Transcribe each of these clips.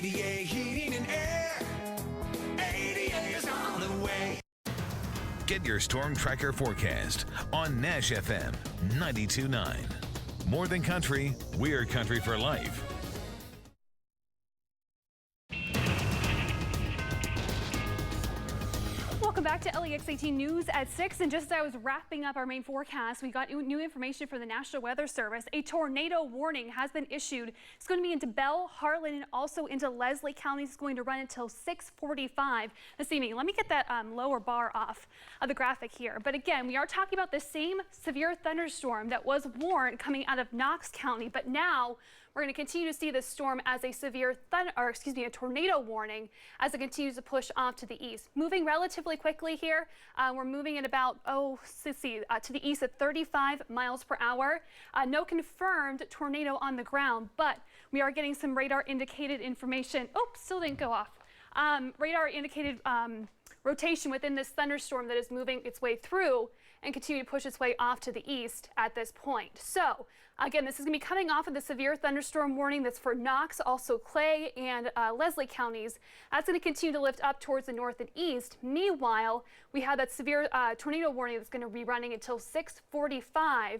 ADA Heating and Air. ADA is on the way. Get your Storm Tracker forecast on Nash FM 92.9. More than country, we're country for life. Welcome back to LEX 18 News at 6. And just as I was wrapping up our main forecast, we got new information from the National Weather Service. A tornado warning has been issued. It's going to be into Bell, Harlan, and also into Leslie counties. It's going to run until 6:45 this evening. Let me get that lower bar off of the graphic here. But again, we are talking about the same severe thunderstorm that was warned coming out of Knox County. But now we're going to continue to see this storm as a severe a tornado warning as it continues to push off to the east. Moving relatively quickly here. We're moving at about, to the east at 35 miles per hour. No confirmed tornado on the ground, but we are getting some radar indicated information. Oh, still didn't go off. Radar indicated rotation within this thunderstorm that is moving its way through and continue to push its way off to the east at this point. So again, this is going to be coming off of the severe thunderstorm warning that's for Knox, also Clay and Leslie counties. That's going to continue to lift up towards the north and east. Meanwhile, we have that severe tornado warning that's going to be running until 6:45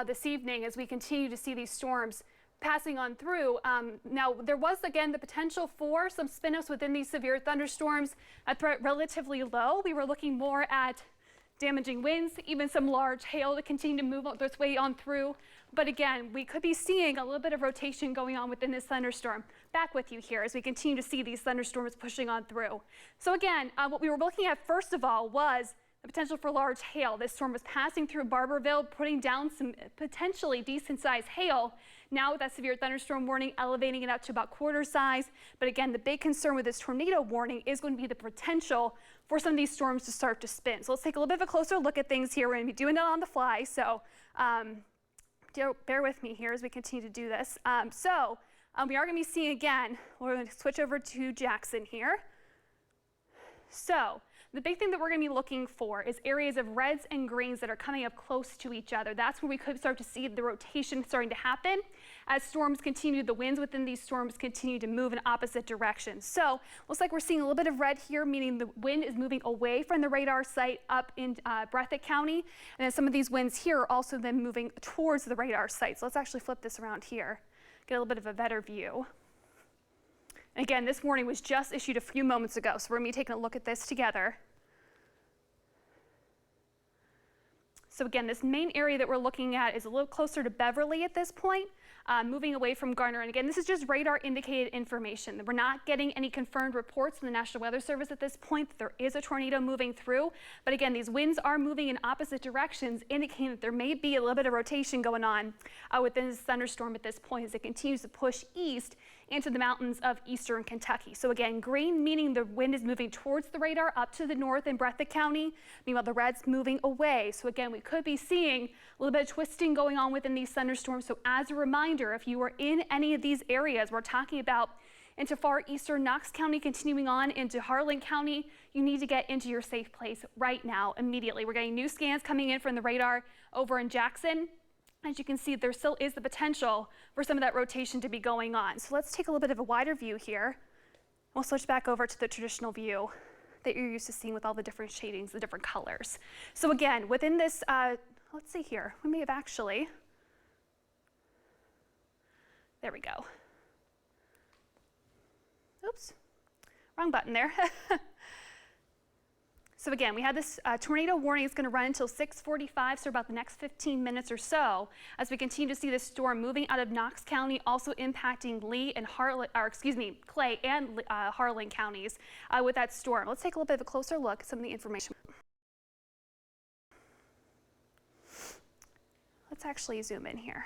this evening as we continue to see these storms passing on through. Now, there was, again, the potential for some spin-ups within these severe thunderstorms. A threat relatively low. We were looking more at damaging winds, even some large hail to continue to move its way on through. But again, we could be seeing a little bit of rotation going on within this thunderstorm. Back with you here as we continue to see these thunderstorms pushing on through. So again, what we were looking at first of all was the potential for large hail. This storm was passing through Barberville, putting down some potentially decent sized hail. Now with that severe thunderstorm warning, elevating it up to about quarter size. But again, the big concern with this tornado warning is going to be the potential for some of these storms to start to spin. So let's take a little bit of a closer look at things here. We're going to be doing it on the fly. So bear with me here as we continue to do this. We are going to be seeing again, we're going to switch over to Jackson here. So the big thing that we're going to be looking for is areas of reds and greens that are coming up close to each other. That's where we could start to see the rotation starting to happen as storms continue. The winds within these storms continue to move in opposite directions. So looks like we're seeing a little bit of red here, meaning the wind is moving away from the radar site up in Breathitt County. And then some of these winds here are also then moving towards the radar site. So let's actually flip this around here, get a little bit of a better view. Again, this warning was just issued a few moments ago, so we're going to be taking a look at this together. So again, this main area that we're looking at is a little closer to Beverly at this point, moving away from Garner. And again, this is just radar indicated information. We're not getting any confirmed reports from the National Weather Service at this point that there is a tornado moving through. But again, these winds are moving in opposite directions, indicating that there may be a little bit of rotation going on within this thunderstorm at this point as it continues to push east into the mountains of eastern Kentucky. So again, green meaning the wind is moving towards the radar up to the north in Breathitt County. Meanwhile, the red's moving away. So again, we could be seeing a little bit of twisting going on within these thunderstorms. So as a reminder, if you are in any of these areas, we're talking about into far eastern Knox County, continuing on into Harlan County, you need to get into your safe place right now, immediately. We're getting new scans coming in from the radar over in Jackson. As you can see, there still is the potential for some of that rotation to be going on. So let's take a little bit of a wider view here. We'll switch back over to the traditional view that you're used to seeing with all the different shadings, the different colors. So again, within this, let's see here, we may have actually, there we go. Oops, wrong button there. So again, we have this tornado warning. It's going to run until 6:45, so about the next 15 minutes or so, as we continue to see this storm moving out of Knox County, also impacting Lee and Clay and Harlan counties with that storm. Let's take a little bit of a closer look at some of the information. Let's actually zoom in here.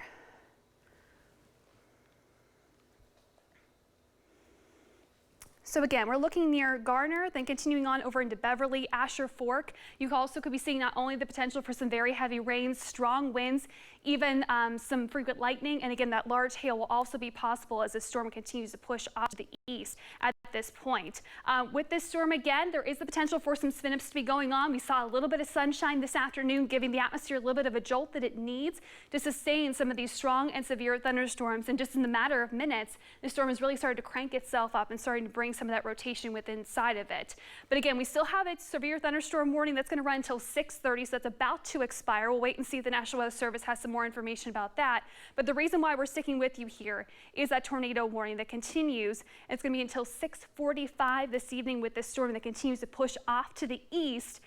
So again, we're looking near Garner, then continuing on over into Beverly, Asher Fork. You also could be seeing not only the potential for some very heavy rains, strong winds, even some frequent lightning, and again, that large hail will also be possible as the storm continues to push off to the east. east at this point. With this storm, again, there is the potential for some spin-ups to be going on. We saw a little bit of sunshine this afternoon, giving the atmosphere a little bit of a jolt that it needs to sustain some of these strong and severe thunderstorms. And just in the matter of minutes, the storm has really started to crank itself up and starting to bring some of that rotation within inside of it. But again, we still have a severe thunderstorm warning that's going to run until 6:30, so that's about to expire. We'll wait and see if the National Weather Service has some more information about that. But the reason why we're sticking with you here is that tornado warning that continues. It's going to be until 6:45 this evening with this storm that continues to push off to the east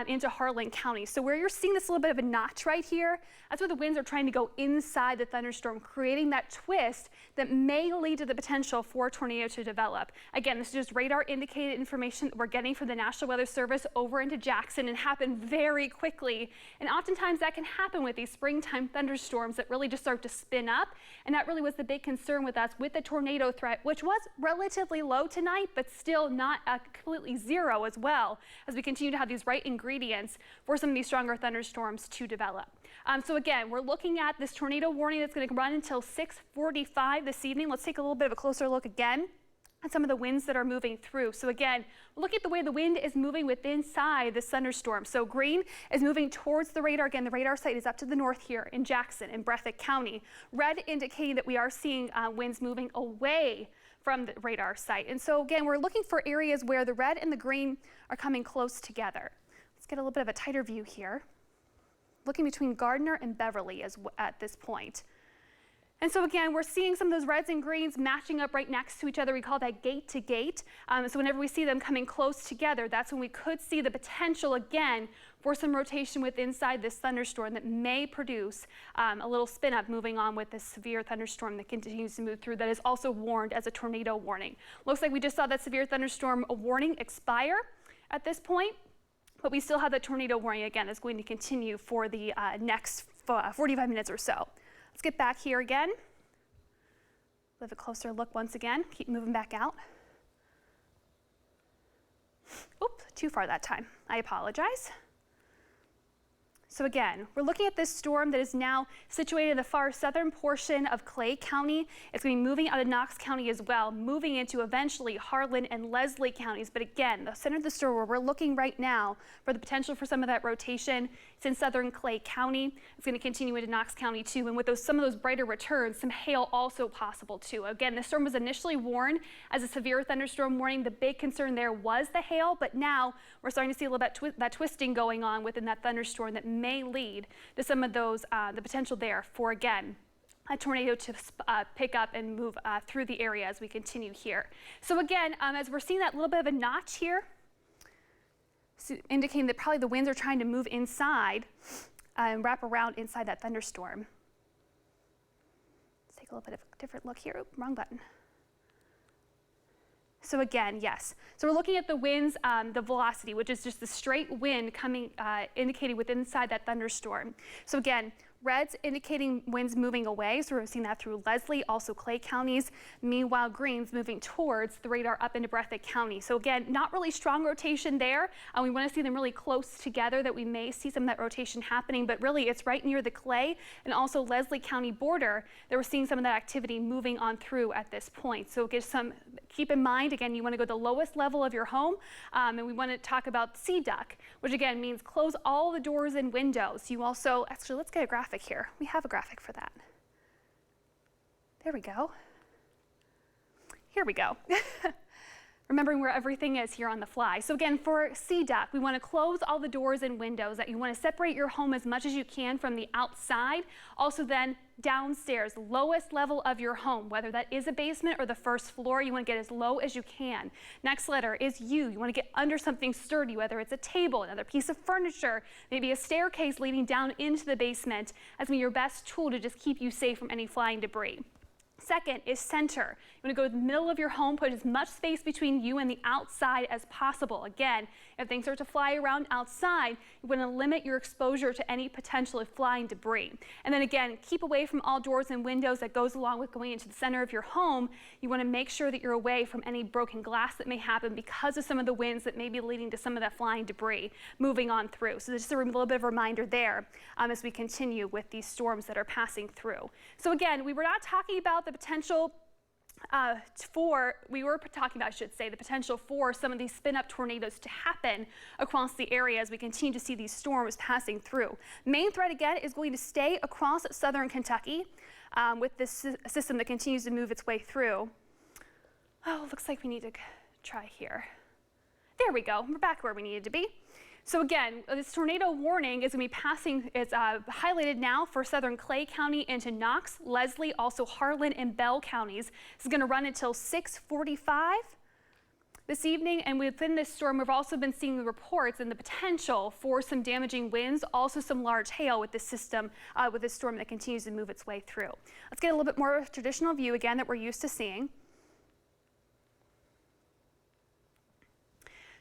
into Harlan County. So where you're seeing this little bit of a notch right here, that's where the winds are trying to go inside the thunderstorm, creating that twist that may lead to the potential for a tornado to develop. Again, this is just radar indicated information that we're getting from the National Weather Service over into Jackson and happen very quickly. And oftentimes that can happen with these springtime thunderstorms that really just start to spin up. And that really was the big concern with us with the tornado threat, which was relatively low tonight, but still not completely zero as well, as we continue to have these right ingredients for some of these stronger thunderstorms to develop. So again, we're looking at this tornado warning that's going to run until 6:45 this evening. Let's take a little bit of a closer look again at some of the winds that are moving through. So again, look at the way the wind is moving within inside this thunderstorm. So green is moving towards the radar. Again, the radar site is up to the north here in Jackson and Breathitt County. Red indicating that we are seeing winds moving away from the radar site. And so again, we're looking for areas where the red and the green are coming close together. Let's get a little bit of a tighter view here. Looking between Gardner and Beverly at this point. And so again, we're seeing some of those reds and greens matching up right next to each other. We call that gate to gate. So whenever we see them coming close together, that's when we could see the potential again for some rotation with inside this thunderstorm that may produce a little spin up moving on with this severe thunderstorm that continues to move through that is also warned as a tornado warning. Looks like we just saw that severe thunderstorm warning expire at this point, but we still have the tornado warning again that's going to continue for the next 45 minutes or so. Let's get back here again. Have a closer look once again. Keep moving back out. Oops, too far that time. I apologize. So again, we're looking at this storm that is now situated in the far southern portion of Clay County. It's going to be moving out of Knox County as well, moving into eventually Harlan and Leslie counties. But again, the center of the storm where we're looking right now for the potential for some of that rotation, it's in southern Clay County. It's going to continue into Knox County too. And with some of those brighter returns, some hail also possible too. Again, the storm was initially warned as a severe thunderstorm warning. The big concern there was the hail, but now we're starting to see a little bit that twisting going on within that thunderstorm that may lead to some of those, the potential there for, again, a tornado to pick up and move through the area as we continue here. So again, as we're seeing that little bit of a notch here, so indicating that probably the winds are trying to move inside and wrap around inside that thunderstorm. Let's take a little bit of a different look here. Oop, wrong button. So again, yes. So we're looking at the winds, the velocity, which is just the straight wind coming, indicated within inside that thunderstorm. So again, reds indicating winds moving away. So we're seeing that through Leslie, also Clay counties. Meanwhile, greens moving towards the radar up into Breathitt County. So again, not really strong rotation there. We want to see them really close together that we may see some of that rotation happening, but really it's right near the Clay and also Leslie County border that we're seeing some of that activity moving on through at this point. So keep in mind, again, you want to go to the lowest level of your home, and we want to talk about sea duck, which again means close all the doors and windows. You also, actually, let's get a graphic here. We have a graphic for that. There we go. Here we go. Remembering where everything is here on the fly. So again, for sea duck, we want to close all the doors and windows. That you want to separate your home as much as you can from the outside. Also then downstairs, lowest level of your home, whether that is a basement or the first floor, you want to get as low as you can. Next letter is U. You want to get under something sturdy, whether it's a table, another piece of furniture, maybe a staircase leading down into the basement. That's going to be your best tool to just keep you safe from any flying debris. Second is center. You want to go to the middle of your home, put as much space between you and the outside as possible. Again, if things start to fly around outside, you want to limit your exposure to any potential of flying debris. And then again, keep away from all doors and windows. That goes along with going into the center of your home. You want to make sure that you're away from any broken glass that may happen because of some of the winds that may be leading to some of that flying debris moving on through. So just a little bit of a reminder there as we continue with these storms that are passing through. So again, we were not talking about the potential we were talking about, I should say, the potential for some of these spin-up tornadoes to happen across the area as we continue to see these storms passing through. Main threat again is going to stay across southern Kentucky with this system that continues to move its way through. Oh, looks like we need to try here. There we go. We're back where we needed to be. So again, this tornado warning is going to be passing, it's highlighted now for southern Clay County into Knox, Leslie, also Harlan and Bell counties. This is going to run until 6:45 this evening, and within this storm, we've also been seeing the reports and the potential for some damaging winds, also some large hail with this system, with this storm that continues to move its way through. Let's get a little bit more of a traditional view again that we're used to seeing.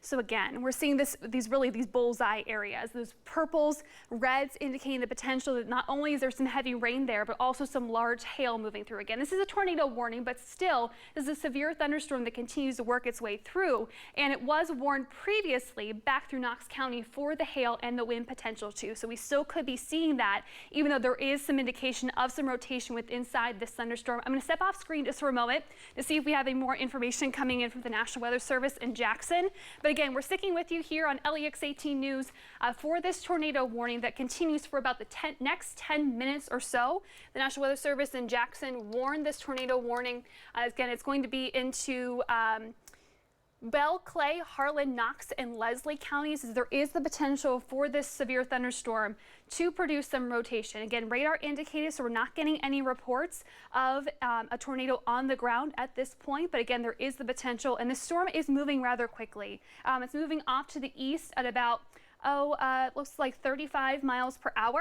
So again, we're seeing these bullseye areas, those purples, reds indicating the potential that not only is there some heavy rain there, but also some large hail moving through. Again, this is a tornado warning, but still, this is a severe thunderstorm that continues to work its way through. And it was warned previously back through Knox County for the hail and the wind potential too. So we still could be seeing that, even though there is some indication of some rotation inside this thunderstorm. I'm going to step off screen just for a moment to see if we have any more information coming in from the National Weather Service in Jackson. But again, we're sticking with you here on LEX 18 News for this tornado warning that continues for about the next 10 minutes or so. The National Weather Service in Jackson warned this tornado warning. Again, it's going to be into Bell, Clay, Harlan, Knox, and Leslie counties, as there is the potential for this severe thunderstorm to produce some rotation. Again, radar indicated, so we're not getting any reports of a tornado on the ground at this point, but again, there is the potential, and the storm is moving rather quickly. It's moving off to the east at about, it looks like 35 miles per hour.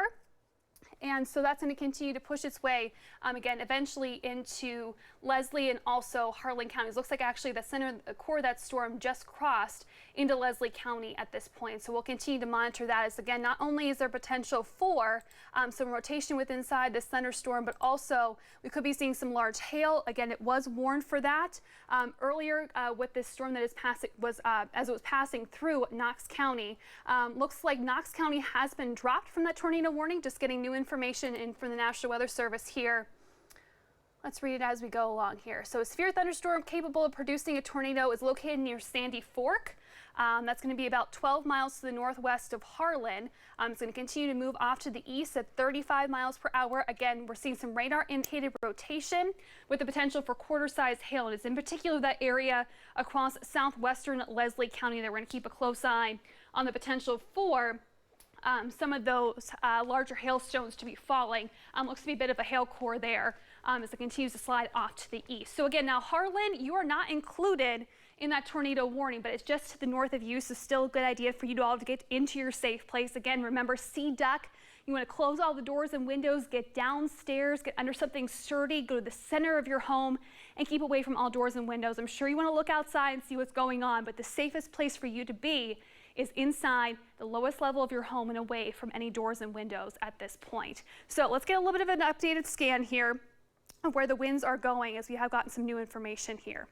And so that's going to continue to push its way, again, eventually into Leslie and also Harlan counties. Looks like actually the core of that storm just crossed into Leslie County at this point. So we'll continue to monitor that, as again, not only is there potential for some rotation inside this thunderstorm, but also we could be seeing some large hail. Again, it was warned for that earlier with this storm that is passing, as it was passing through Knox County. Looks like Knox County has been dropped from that tornado warning, just getting new information in from the National Weather Service here. Let's read it as we go along here. So a severe thunderstorm capable of producing a tornado is located near Sandy Fork. That's going to be about 12 miles to the northwest of Harlan. It's going to continue to move off to the east at 35 miles per hour. Again, we're seeing some radar indicated rotation with the potential for quarter-sized hail. And it's in particular that area across southwestern Leslie County that we're going to keep a close eye on the potential for some of those larger hailstones to be falling. Looks to be a bit of a hail core there as it continues to slide off to the east. So again, now Harlan, you are not included in that tornado warning, but it's just to the north of you, so still a good idea for you to all to get into your safe place. Again, remember, sea duck. You want to close all the doors and windows, get downstairs, get under something sturdy, go to the center of your home, and keep away from all doors and windows. I'm sure you want to look outside and see what's going on, but the safest place for you to be is inside the lowest level of your home and away from any doors and windows at this point. So let's get a little bit of an updated scan here of where the winds are going, as we have gotten some new information here.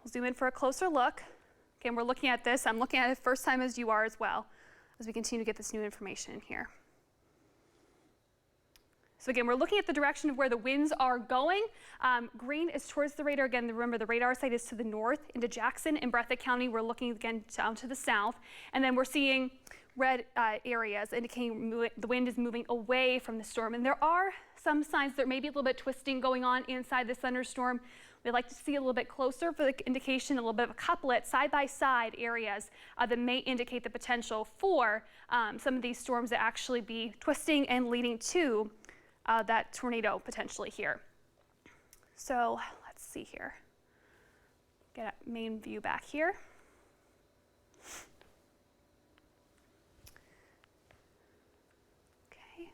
We'll zoom in for a closer look. Again, we're looking at this. I'm looking at it first time as you are as well, as we continue to get this new information in here. So again, we're looking at the direction of where the winds are going. Green is towards the radar. Again, remember the radar site is to the north into Jackson and Breathitt County. We're looking again down to the south. And then we're seeing red areas indicating the wind is moving away from the storm. And there are some signs there may be a little bit twisting going on inside this thunderstorm. We'd like to see a little bit closer for the indication, a little bit of a couplet, side-by-side areas that may indicate the potential for some of these storms to actually be twisting and leading to that tornado potentially here. So let's see here. Get a main view back here. Okay.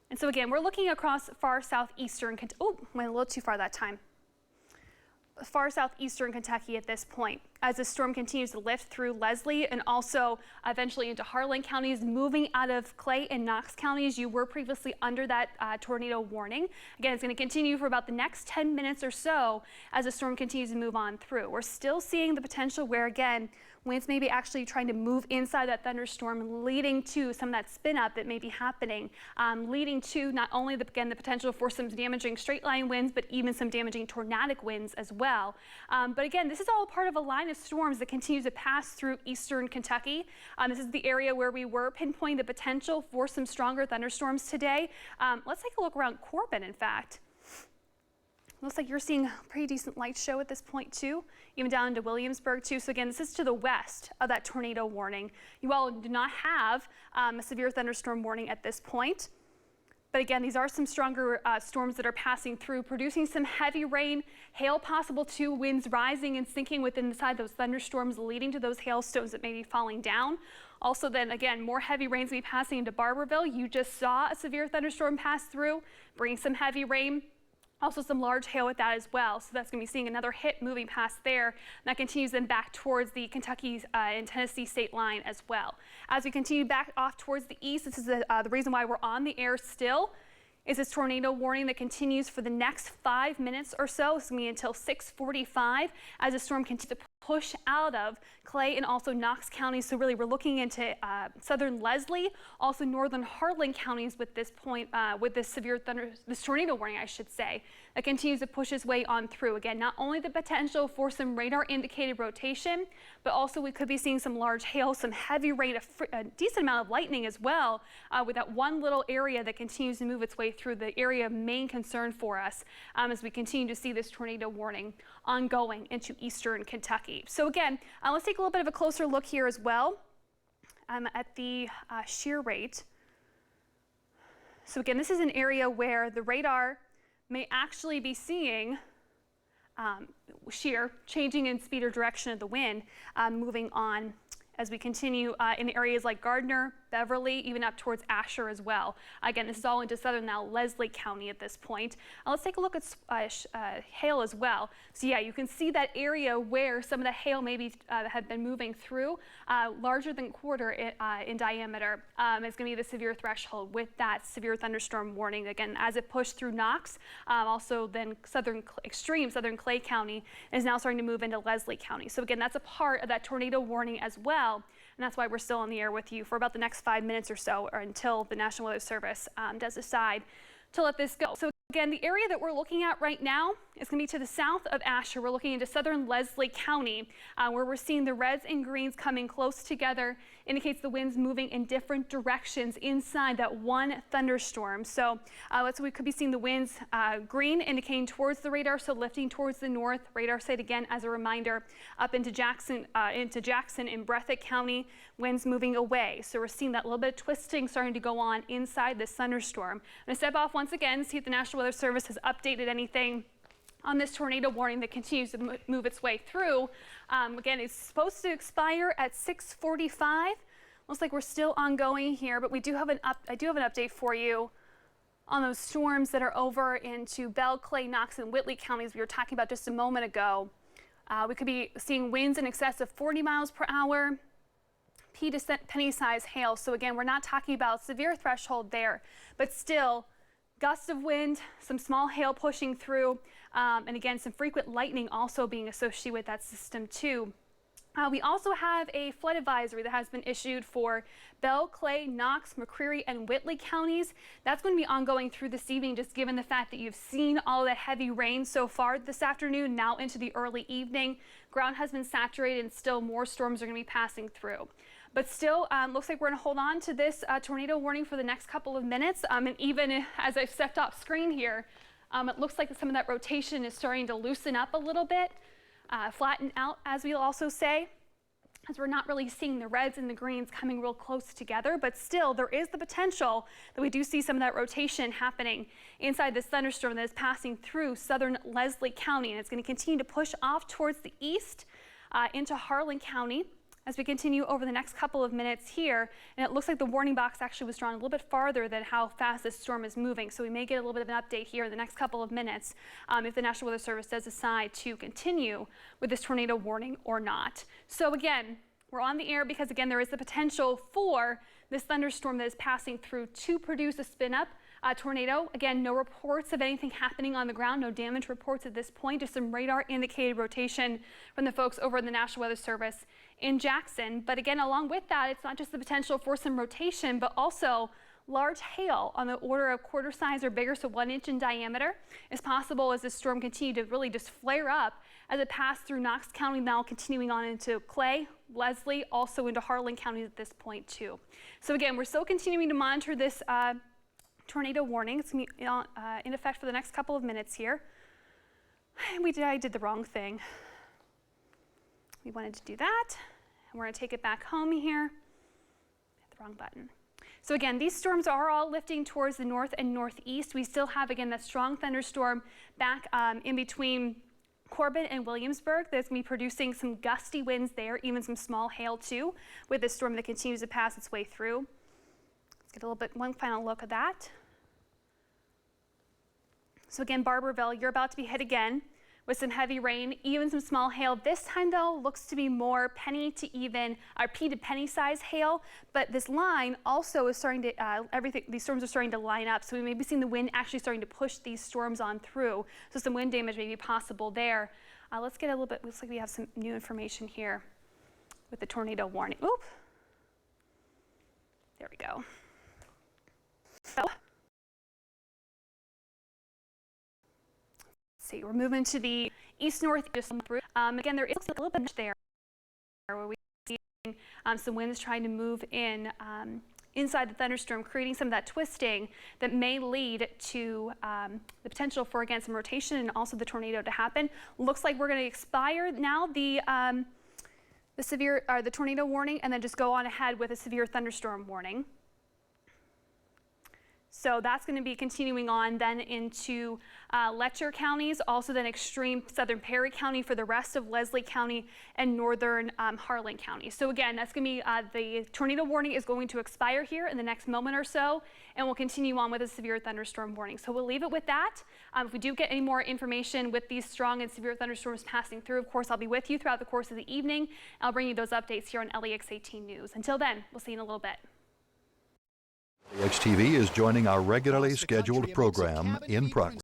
And so again, we're looking across far southeastern Kentucky. Oh, went a little too far that time. Far southeastern Kentucky at this point. as the storm continues to lift through Leslie and also eventually into Harlan counties, moving out of Clay and Knox counties. You were previously under that tornado warning. Again, it's going to continue for about the next 10 minutes or so as the storm continues to move on through. We're still seeing the potential where, again, winds may be actually trying to move inside that thunderstorm, leading to some of that spin up that may be happening, leading to not only the potential for some damaging straight line winds, but even some damaging tornadic winds as well. But again, this is all part of a line of storms that continues to pass through eastern Kentucky. This is the area where we were pinpointing the potential for some stronger thunderstorms today. Let's take a look around Corbin, in fact. Looks like you're seeing a pretty decent light show at this point too, even down into Williamsburg too. So again, this is to the west of that tornado warning. You all do not have a severe thunderstorm warning at this point. But again, these are some stronger storms that are passing through, producing some heavy rain, hail possible too, winds rising and sinking within inside those thunderstorms, leading to those hailstones that may be falling down. Also then again, more heavy rains will be passing into Barberville. You just saw a severe thunderstorm pass through, bringing some heavy rain. Also some large hail with that as well. So that's going to be seeing another hit moving past there. And that continues then back towards the Kentucky and Tennessee state line as well. As we continue back off towards the east, this is the reason why we're on the air still, is this tornado warning that continues for the next 5 minutes or so. It's going to be until 6:45 as the storm continues to push out of Clay and also Knox counties. So really we're looking into southern Leslie, also northern Harlan counties with this point, with this this tornado warning, I should say, that continues to push its way on through. Again, not only the potential for some radar indicated rotation, but also we could be seeing some large hail, some heavy rain, a decent amount of lightning as well, with that one little area that continues to move its way through the area of main concern for us as we continue to see this tornado warning ongoing into eastern Kentucky. So again, let's take a little bit of a closer look here as well at the shear rate. So again, this is an area where the radar may actually be seeing shear changing in speed or direction of the wind moving on as we continue in areas like Gardner, Beverly, even up towards Asher as well. Again, this is all into southern now Leslie County at this point. Let's take a look at hail as well. So yeah, you can see that area where some of the hail maybe had been moving through, larger than quarter in diameter. It's going to be the severe threshold with that severe thunderstorm warning. Again, as it pushed through Knox, also then extreme southern Clay County is now starting to move into Leslie County. So again, that's a part of that tornado warning as well. And that's why we're still on the air with you for about the next 5 minutes or so, or until the National Weather Service does decide to let this go. So again, the area that we're looking at right now is going to be to the south of Asher. We're looking into southern Leslie County, where we're seeing the reds and greens coming close together, indicates the winds moving in different directions inside that one thunderstorm. So we could be seeing the winds green indicating towards the radar, so lifting towards the north. Radar site again, as a reminder, up into Jackson and Breathitt County, winds moving away. So we're seeing that little bit of twisting starting to go on inside this thunderstorm. I'm going to step off once again, see if the National Weather Service has updated anything on this tornado warning that continues to move its way through. Again, it's supposed to expire at 6:45. Looks like we're still ongoing here, but I do have an update for you on those storms that are over into Bell, Clay, Knox, and Whitley counties we were talking about just a moment ago. We could be seeing winds in excess of 40 miles per hour, pea to penny size hail. So again, we're not talking about severe threshold there, but still gusts of wind, some small hail pushing through, and again, some frequent lightning also being associated with that system too. We also have a flood advisory that has been issued for Bell, Clay, Knox, McCreary, and Whitley counties. That's going to be ongoing through this evening, just given the fact that you've seen all the heavy rain so far this afternoon, now into the early evening. Ground has been saturated and still more storms are going to be passing through. But still, looks like we're going to hold on to this tornado warning for the next couple of minutes. And even as I've stepped off screen here, it looks like some of that rotation is starting to loosen up a little bit, flatten out, as we'll also say, as we're not really seeing the reds and the greens coming real close together. But still, there is the potential that we do see some of that rotation happening inside this thunderstorm that is passing through southern Leslie County. And it's going to continue to push off towards the east into Harlan County. as we continue over the next couple of minutes here, and it looks like the warning box actually was drawn a little bit farther than how fast this storm is moving. So we may get a little bit of an update here in the next couple of minutes if the National Weather Service does decide to continue with this tornado warning or not. So again, we're on the air because again, there is the potential for this thunderstorm that is passing through to produce a spin-up tornado. Again, no reports of anything happening on the ground, no damage reports at this point, just some radar indicated rotation from the folks over in the National Weather Service in Jackson. But again, along with that, it's not just the potential for some rotation, but also large hail on the order of quarter size or bigger, so 1 inch in diameter, is possible as this storm continues to really just flare up as it passed through Knox County, now continuing on into Clay, Leslie, also into Harlan County at this point too. So again, we're still continuing to monitor this tornado warning. It's going to be in effect for the next couple of minutes here. I did the wrong thing. We wanted to do that, and we're going to take it back home here. Hit the wrong button. So again, these storms are all lifting towards the north and northeast. We still have, again, that strong thunderstorm back in between Corbin and Williamsburg that's going to be producing some gusty winds there, even some small hail too, with this storm that continues to pass its way through. Let's get a little bit, one final look at that. So again, Barberville, you're about to be hit again with some heavy rain, even some small hail. This time though, looks to be more penny to even, or pea to penny size hail, but this line also is starting to, these storms are starting to line up, so we may be seeing the wind actually starting to push these storms on through, so some wind damage may be possible there. Let's get a little bit, looks like we have some new information here with the tornado warning. Oop, there we go. So, see, we're moving to the east-northeast. Again, there is a little bit there where we see some winds trying to move in inside the thunderstorm, creating some of that twisting that may lead to the potential for, again, some rotation and also the tornado to happen. Looks like we're going to expire now the tornado warning and then just go on ahead with a severe thunderstorm warning. So that's going to be continuing on then into Letcher counties, also then extreme southern Perry County for the rest of Leslie County and northern Harlan County. So again, that's going to be the tornado warning is going to expire here in the next moment or so, and we'll continue on with a severe thunderstorm warning. So we'll leave it with that. If we do get any more information with these strong and severe thunderstorms passing through, of course, I'll be with you throughout the course of the evening. I'll bring you those updates here on WLEX 18 News. Until then, we'll see you in a little bit. WLEX TV is joining our regularly scheduled program in progress.